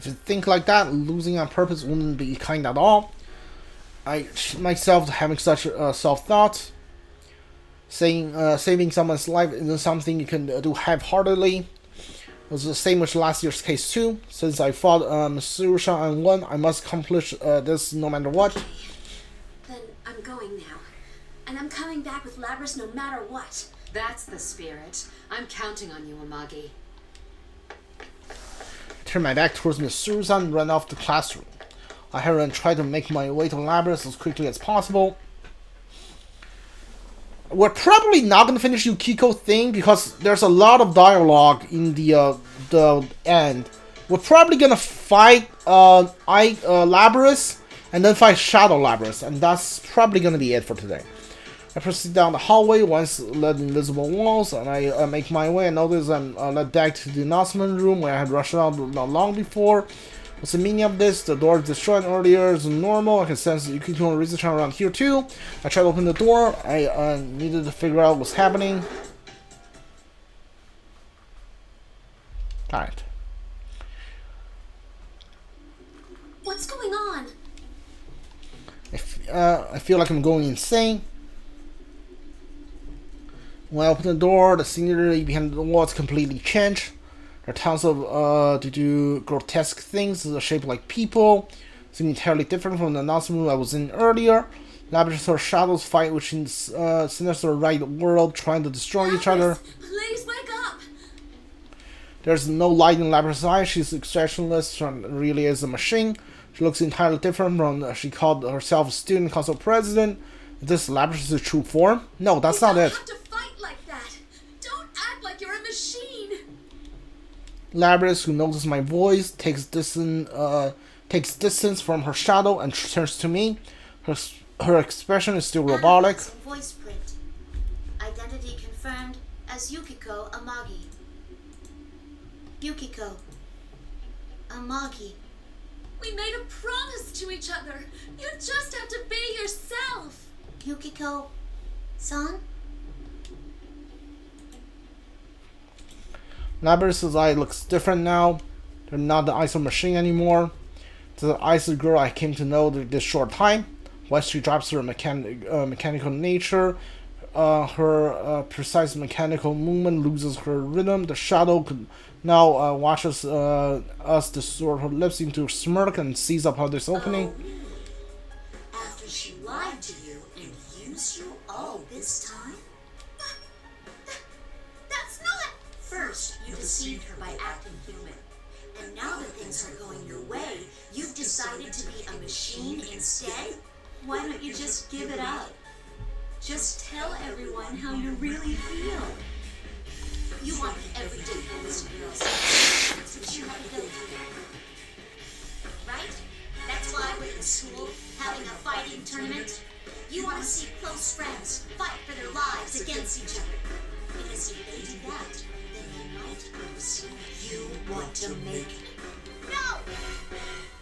If you think like that, losing on purpose wouldn't be kind at all. I myself having such self-thought. Saving someone's life isn't something you can do half-heartedly. It was the same with last year's case too. Since I fought Mitsurushi and won, I must accomplish this no matter what. Okay. Then I'm going now. And I'm coming back with Labrys no matter what. That's the spirit. I'm counting on you, Amagi. I turned my back towards Mitsurushi and ran off the classroom. I hurried and tried to make my way to Labrys as quickly as possible. We're probably not gonna finish Yukiko thing because there's a lot of dialogue in the end. We're probably gonna fight Labrys and then fight Shadow Labrys, and that's probably gonna be it for today. I proceed down the hallway, once led invisible walls, and I make my way and notice I'm led back to the announcement room where I had rushed out not long before. What's the meaning of this? The door destroyed earlier is normal. I can sense Yukiko and research around here too. I tried to open the door. I needed to figure out what's happening. Alright. What's going on? I feel like I'm going insane. When I open the door, the scenery behind the walls completely changed. There are tons of to do grotesque things shaped like people, seeming entirely different from the announcement room I was in earlier. Laboratory shadows fight within sinister right world, trying to destroy each other. Please wake up! There's no light in Labrys' eyes. She's expressionless and really is a machine. She looks entirely different from she called herself a student council president. Is this Labrys' true form? No, that's not it. You don't have to fight like that. Don't act like you're a machine. Labrys, who notices my voice, takes distance from her shadow and turns to me. Her expression is still robotic. Voice print. Identity confirmed as Yukiko Amagi. Yukiko Amagi. We made a promise to each other. You just have to be yourself. Yukiko-san? Labrys' eye looks different now. They're not the eyes of a machine anymore. The eyes of the girl I came to know this short time. Once she drops her mechanical nature, her precise mechanical movement loses her rhythm. The shadow could now watches us distort her lips into a smirk and seize upon this opening. Oh, really? After she lied to you and used you all this time? That's not... First, you deceived her by acting human. And now that things are going your way, you've decided to be a machine instead? Why don't you just give it up? Just tell everyone how you really feel. You want the everyday boys and girls. That's what you have to go through. Right? That's why we're in school, having a fighting tournament. You want to see close friends fight for their lives against each other. Because if they do that, then you might lose. You want to make it. No!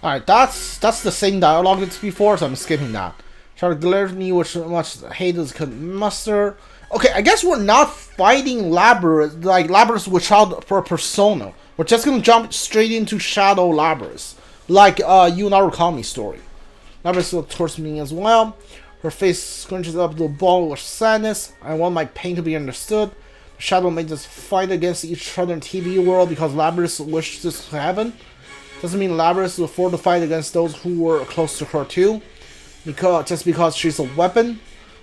Alright, that's the same dialogue as before, so I'm skipping that. Try to glare at me with as much hate as could muster. Okay, I guess we're not fighting Labrys, like Labrys without a persona. We're just gonna jump straight into Shadow Labrys, like Yu Narukami story. Labrys looks towards me as well. Her face scrunches up to a ball with sadness. I want my pain to be understood. The Shadow made us fight against each other in TV world because Labrys wished this to happen. Doesn't mean Labrys will afford to fight against those who were close to her too. Just because she's a weapon.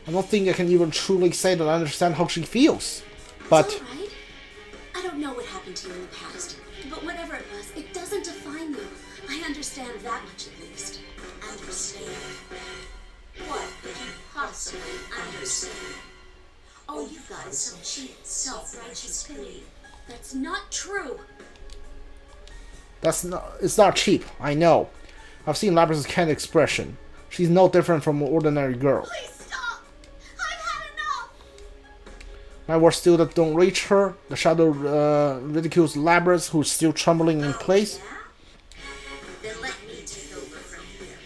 I don't think I can even truly say that I understand how she feels. But it's all right. I don't know what happened to you in the past, but whatever it was, it doesn't define you. I understand that much at least. Understand? What could you possibly understand? All you've got is some cheap, self-righteous pity. That's not true. it's not cheap, I know. I've seen Labrys' kind expression. She's no different from an ordinary girl. Please stop! I've had enough! My words still don't reach her. The shadow ridicules Labrys, who's still trembling in place. Yeah? Then let me take over from here.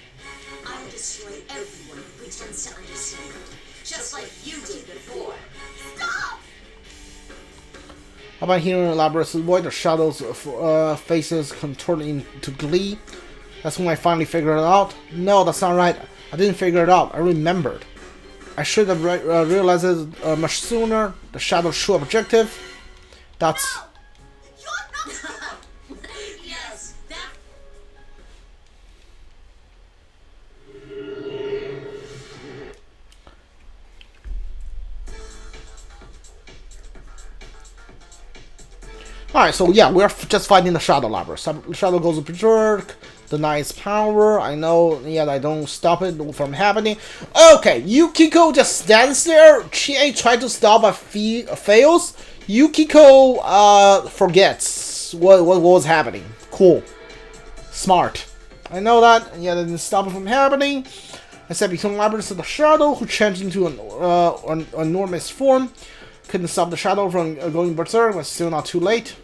I'll destroy everyone who pretends to understand, just like you did before. Stop! Upon hearing Labrys' voice, the Shadow's faces contorted into glee. That's when I finally figured it out. No, that's not right. I didn't figure it out. I remembered. I should have realized it much sooner. The Shadow's true objective. That's... Yes, that. Alright, so yeah, we're just fighting the Shadow Labrys. Shadow goes berserk, denies power. I know, yet I don't stop it from happening. Okay, Yukiko just stands there. Chie tried to stop but fails. Yukiko forgets what was happening. Cool. Smart. I know that, and yet I didn't stop it from happening. I said between Labrys and the Shadow, who changed into an enormous form. Couldn't stop the Shadow from going berserk, but still not too late.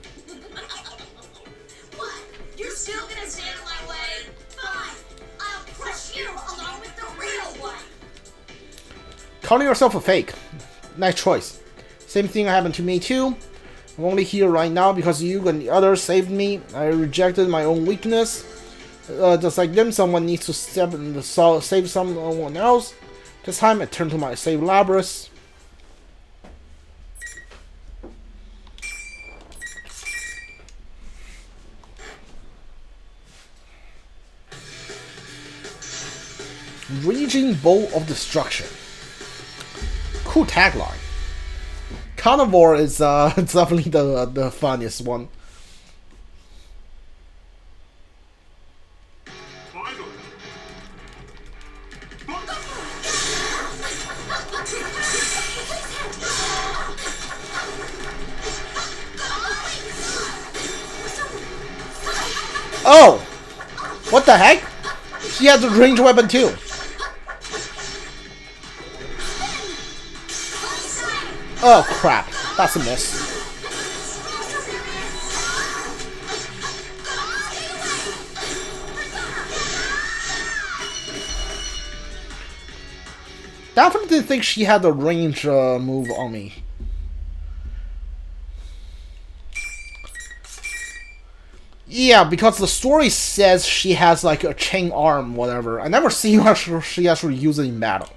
What? You're still gonna stand in my way? Fine. I'll crush you along with the real one. Calling yourself a fake. Nice choice. Same thing happened to me too. I'm only here right now because you and the others saved me. I rejected my own weakness. Just like them, someone needs to step in the save someone else. This time I turned to my save Labrys. Raging Bolt of Destruction. Cool tagline. Carnivore is definitely the funniest one. Oh! What the heck? She has a ranged weapon too. Oh crap, that's a miss. Definitely didn't think she had a range move on me. Yeah, because the story says she has like a chain arm, whatever. I never seen her she actually use it in battle.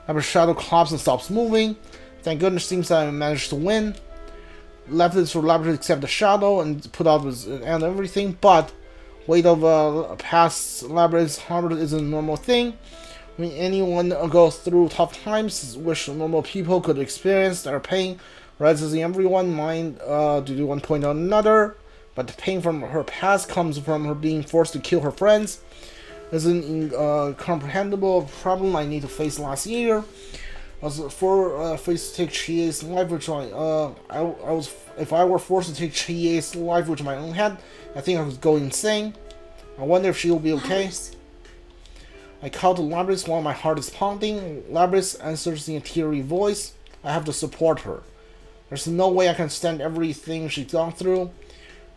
After Shadow claps and stops moving. Thank goodness seems that I managed to win. Left it for Labrys to accept the Shadow and put out his and everything, but weight of past Labrys harbor isn't a normal thing. When anyone goes through tough times, which normal people could experience, their pain rises in everyone's mind due to one point or another. But the pain from her past comes from her being forced to kill her friends. It's an incomprehensible problem I need to face last year. I was forced to take Chie's life, which if I were forced to take Chie's life with my own hand, I think I would go insane. I wonder if she will be okay. Labrys. I call to Labrys while my heart is pounding. Labrys answers in a teary voice. I have to support her. There's no way I can stand everything she's gone through.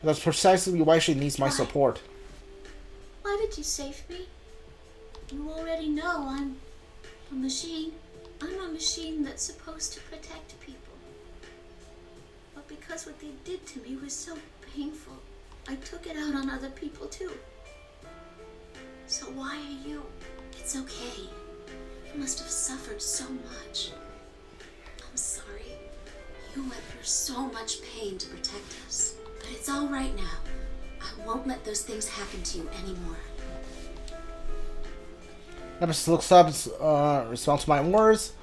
That's precisely why she needs my support. Why did you save me? You already know I'm a machine. I'm a machine that's supposed to protect people. But because what they did to me was so painful, I took it out on other people too. So why are you? It's okay. You must have suffered so much. I'm sorry. You went through so much pain to protect us. But it's all right now. I won't let those things happen to you anymore. Labrys looks up, responds to my words.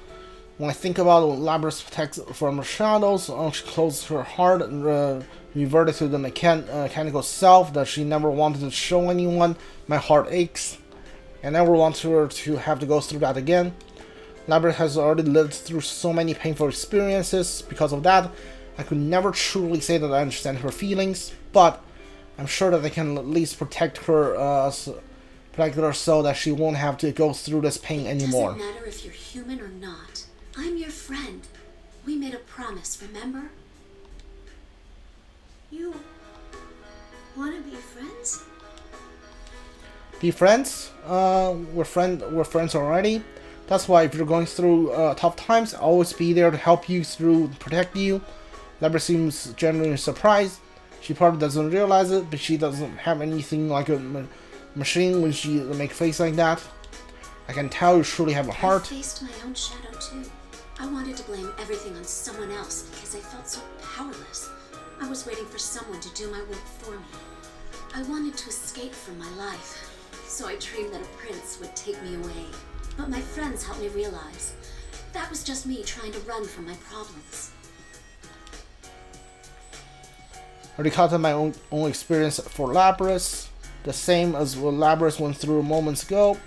When I think about what Labrys protects from her shadows, she closed her heart and reverted to the mechanical self that she never wanted to show anyone. My heart aches. I never want her to have to go through that again. Labrys has already lived through so many painful experiences. Because of that, I could never truly say that I understand her feelings, but I'm sure that I can at least protect her so that she won't have to go through this pain anymore. It doesn't matter if you're human or not. I'm your friend. We made a promise, remember? You want to be friends? Be friends? We're friends already. That's why if you're going through tough times, I'll always be there to help you through, protect you. Labrys seems genuinely surprised. She probably doesn't realize it, but she doesn't have anything like a machine when she make a face like that. I can tell you truly have a heart. I faced my own shadow too. I wanted to blame everything on someone else because I felt so powerless. I was waiting for someone to do my work for me. I wanted to escape from my life, so I dreamed that a prince would take me away. But my friends helped me realize that was just me trying to run from my problems. I recounted my own experience for Labrys, the same as what Labrys went through moments ago.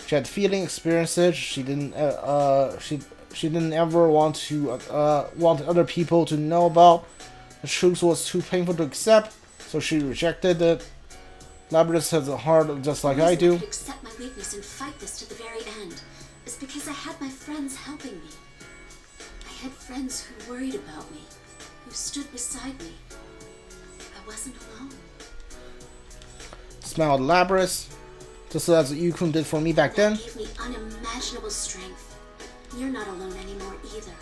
She had feeling experiences she didn't ever want other people to know about. The truth was too painful to accept, so she rejected it. Labrys has a heart just like I do. I could accept my weakness and fight this to the very end. It's because I had my friends helping me. I had friends who worried about me, who stood beside me. I wasn't alone. Smiled Labrys, just as Yukiko did for me back then. That gave me unimaginable strength. You're not alone anymore either.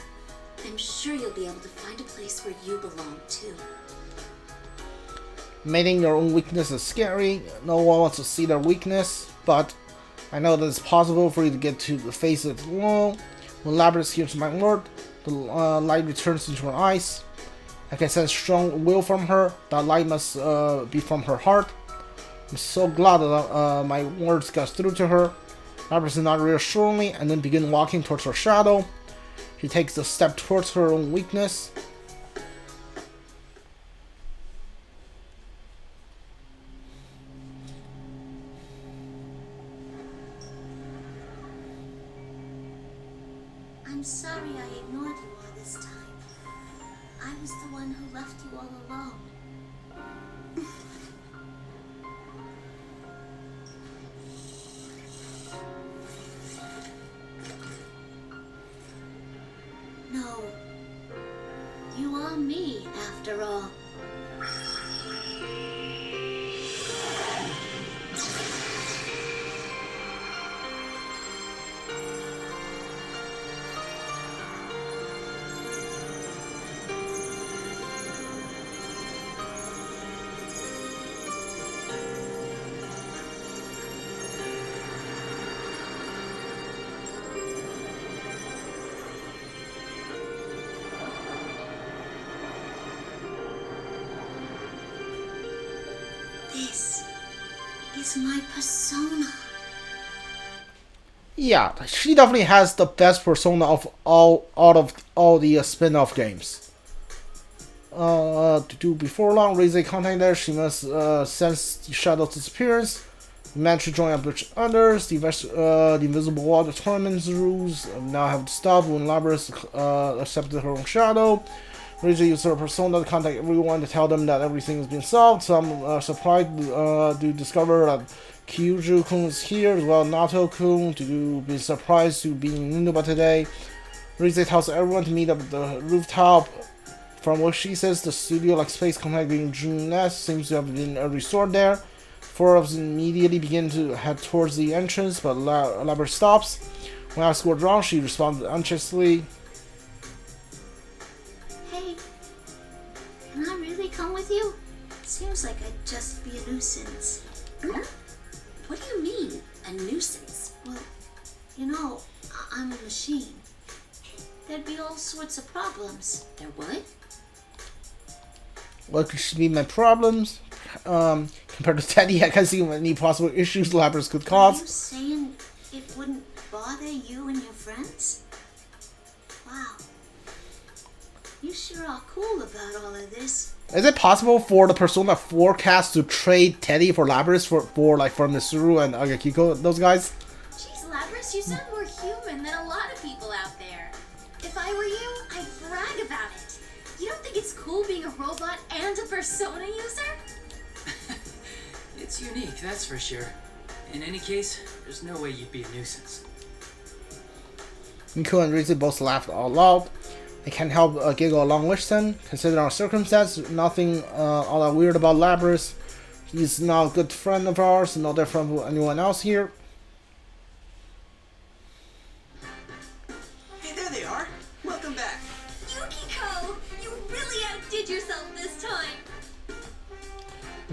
I'm sure you'll be able to find a place where you belong too. Admitting your own weakness is scary. No one wants to see their weakness, but I know that it's possible for you to get to the face of it alone. When Labrys hears my word, the light returns into her eyes. I can sense strong will from her. That light must be from her heart. I'm so glad that my words got through to her. Labrys did not reassure me and then begin walking towards her shadow. She takes a step towards her own weakness. I'm sorry I ignored you all this time. I was the one who left you all alone. No. You are me, after all. This is my persona. Yeah, she definitely has the best persona of all out of all the spin-off games. Before long, Rize contacted her. She must sense the Shadow's disappearance. Managed to join up with others. The invisible water tournament's rules now have stopped when Labrys accepted her own shadow. Rize used her persona to contact everyone to tell them that everything has been solved. Some are surprised to discover that Kyuju-kun is here, as well as Nato-kun, to be surprised to be in Inaba today. Rize tells everyone to meet up at the rooftop. From what she says, the studio-like space complex being June Nest seems to have been restored there. Four of us immediately begin to head towards the entrance, but Labrys stops. When asked what's wrong, she responded anxiously. Hey, can I really come with you? Seems like I'd just be a nuisance. Huh? What do you mean, a nuisance? Well, you know, I'm a machine. There'd be all sorts of problems. There would? What could be my problems? Compared to Teddy, I can't see any possible issues Labrys could Are cause. you saying it wouldn't bother you and your friends? Wow. You sure are cool about all of this. Is it possible for the Persona 4 cast to trade Teddy for Labrys for like for Mitsuru and Yukiko, those guys? Jeez, Labrys, you sound more human than a lot of people out there. If I were you, I'd brag about it. You don't think it's cool being a robot and a Persona user? It's unique, that's for sure. In any case, there's no way you'd be a nuisance. Miko and Rize both laughed out loud. I can't help giggle along with them. Considering our circumstances, nothing all that weird about Labrys. He's now a good friend of ours, no different from anyone else here. Hey, there they are. Welcome back. Yukiko! You really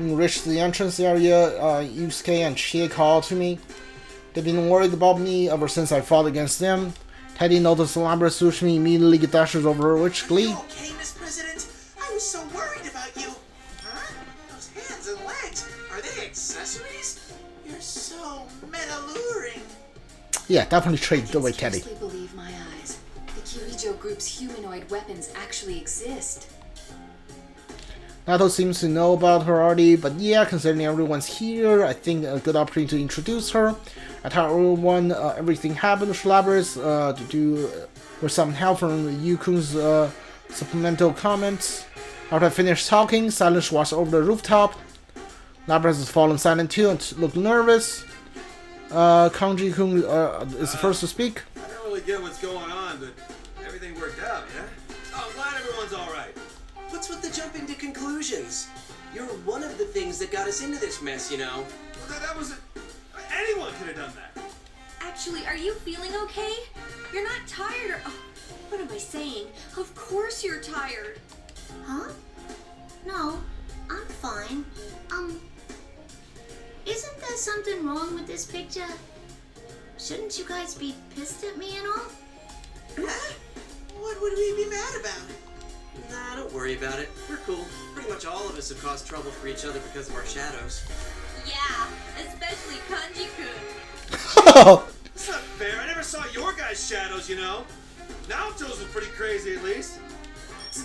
When we reached the entrance area, Yusuke and Chie called to me. They've been worried about me ever since I fought against them. Teddy noticed Labrys Sushimi immediately dashes over with glee. Are you okay, Miss President? I was so worried about you. Huh? Those hands and legs, are they accessories? You're so meta-luring. Yeah, definitely trade the way I can Teddy. scarcely believe my eyes. The Kirijo group's humanoid weapons actually exist. Nato seems to know about her already, but yeah, considering everyone's here, I think a good opportunity to introduce her. I tell everyone everything happened with Labrys, with some help from Yukun's supplemental comments. After I finished talking, silence washed over the rooftop. Labrys has fallen silent too and looked nervous. Kanji-kun is the first to speak. I don't really get what's going on, but everything worked out, yeah? Oh, I'm glad everyone's alright. What's with the jumping to conclusions? You're one of the things that got us into this mess, you know. Well, that was anyone could have done that. Actually, are you feeling okay? You're not tired or... Oh, what am I saying? Of course you're tired. Huh? No, I'm fine. Isn't there something wrong with this picture? Shouldn't you guys be pissed at me and all? Huh? What would we be mad about? Nah, don't worry about it. We're cool. Pretty much all of us have caused trouble for each other because of our shadows. Yeah, especially Kanji-kun. It's not fair. I never saw your guys' shadows, you know. Naoto's was pretty crazy, at least.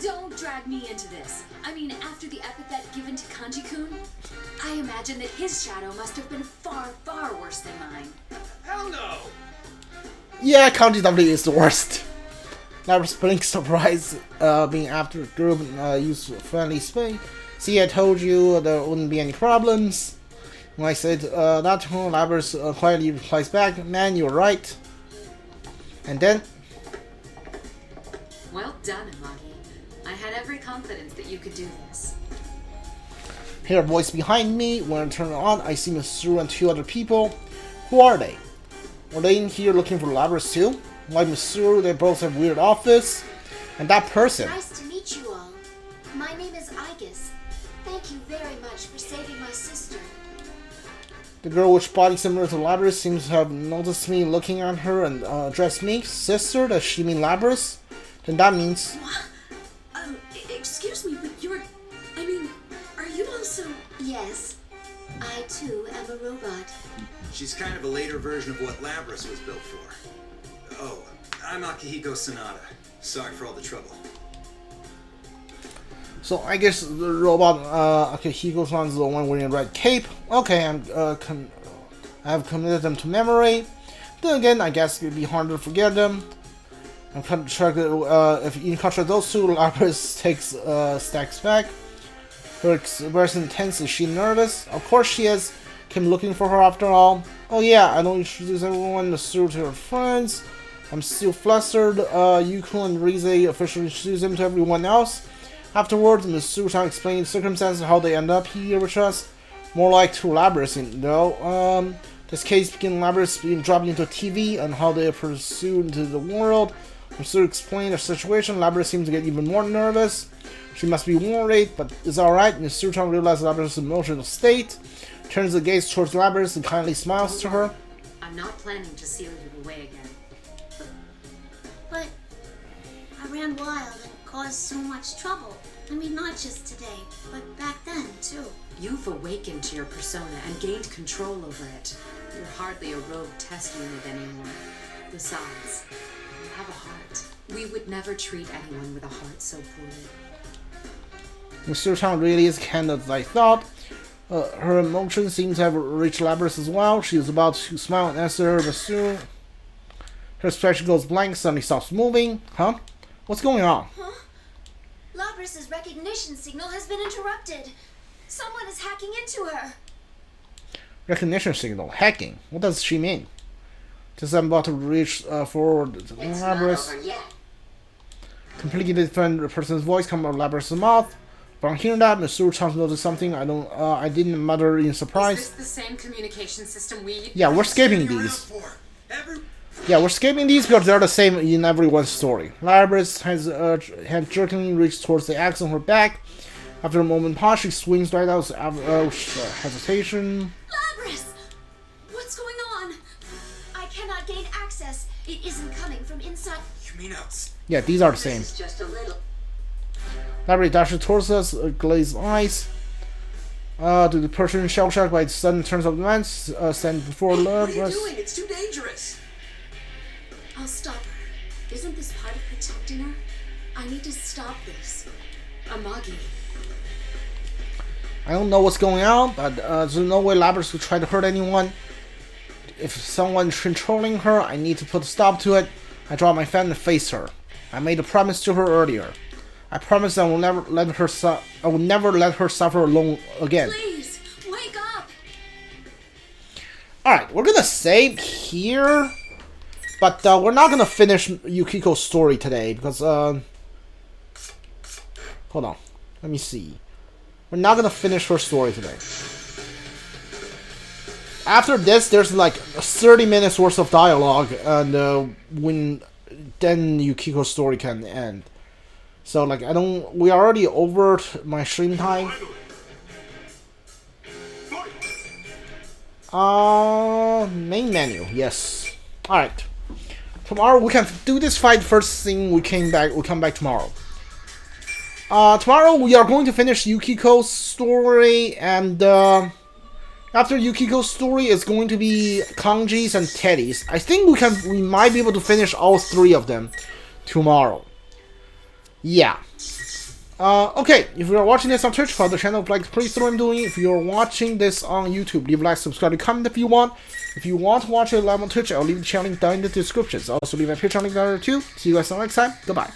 Don't drag me into this. I mean, after the epithet given to Kanji-kun, I imagine that his shadow must have been far, far worse than mine. Hell no. Yeah, Kanji definitely is the worst. Labrys blinks surprise, being after the group used friendly space. See, I told you there wouldn't be any problems. When I said that, Labrys quietly replies back, "Man, you're right." And then, Well done, Amagi. I had every confidence that you could do this. hear a voice behind me. When I turn it on, I see Mitsuru and two other people. Who are they? Are they in here looking for Labrys too? Like Mitsuru, they both have weird outfits. And that person. Nice to meet you all. My name is Aegis. Thank you very much for saving my sister. The girl with body similar to Labrys seems to have noticed me looking at her and addressed me. Sister? Does she mean Labrys? Then that means... Excuse me, but you're... I mean, are you also... Yes, I too am a robot. She's kind of a later version of what Labrys was built for. Oh, I'm Akihiko Sanada. Sorry for all the trouble. So I guess the robot Akihiko-san is the one wearing a red cape. Okay, I have committed them to memory. Then again, I guess it'd be hard to forget them. I'm contracted, if you contract those two, Labrys takes stacks back. Her expression intense. Is she nervous? Of course she is. Came looking for her after all. Oh yeah, I don't introduce everyone to her friends. I'm still flustered. Yuko and Rize officially introduce him to everyone else. Afterwards, Ms. Susan explained the circumstances how they end up here with us. More like to Labrys, though. This case began Labrys being dropped into a TV and how they are pursued into the world. Ms. Susan explained the situation. Labrys seems to get even more nervous. She must be worried, but it's alright. Ms. Susan realizes Labrys' emotional state. Turns the gaze towards Labrys and kindly smiles to her. I'm not planning to seal you away again. But I ran wild and caused so much trouble. I mean, not just today, but back then, too. You've awakened to your persona and gained control over it. You're hardly a rogue test unit anymore. Besides, you have a heart. We would never treat anyone with a heart so poorly. Mr. Chang really is kind of like I thought. Her emotions seem to have reached Labrys as well. She is about to smile and answer, but soon her expression goes blank, suddenly stops moving. Huh? What's going on? Huh? Labrys' recognition signal has been interrupted. Someone is hacking into her. Recognition signal. Hacking. What does she mean? Just I'm about to reach forward to Labrys. Completely different person's voice comes out of Labrys' mouth. But on hearing that, Mr. Chang noticed something I didn't mutter in surprise. Is this the same communication system we... Yeah, we're skipping these. Yeah, we're skipping these because they're the same in everyone's story. Labrys has hand jerkingly reached towards the axe on her back. After a moment pause, she swings right out without hesitation. Labrys! What's going on? I cannot gain access. It isn't coming from inside. Yeah, these are the same. This is just a little. Labrys dashes towards us, glazed eyes. To the person shell-shocked by the sudden turns of events, stand before What are you Labrys. doing? It's too dangerous. I'll stop her. Isn't this part of protecting her? I need to stop this. Amagi. I don't know what's going on, but there's no way Labrys will try to hurt anyone. If someone's controlling her, I need to put a stop to it. I draw my fan and face her. I made a promise to her earlier. I promise I will never let her suffer alone again. Please, wake up! Alright, we're gonna save here. But we're not gonna finish Yukiko's story today because hold on. Let me see. We're not gonna finish her story today. After this, there's like 30 minutes worth of dialogue, and then Yukiko's story can end. So like we are already over my stream time. Main menu, yes. Alright. Tomorrow we can do this fight first thing we come back tomorrow. Tomorrow we are going to finish Yukiko's story, and after Yukiko's story is going to be Kanji's and Teddy's. I think we might be able to finish all 3 of them tomorrow. Yeah. Okay, if you are watching this on Twitch, follow the channel, like, please throw I'm doing. If you're watching this on YouTube, leave a like, subscribe, and comment if you want. If you want to watch it live on Twitch, I'll leave the channel link down in the descriptions. I'll also leave my Patreon link down there too. See you guys next time. Goodbye.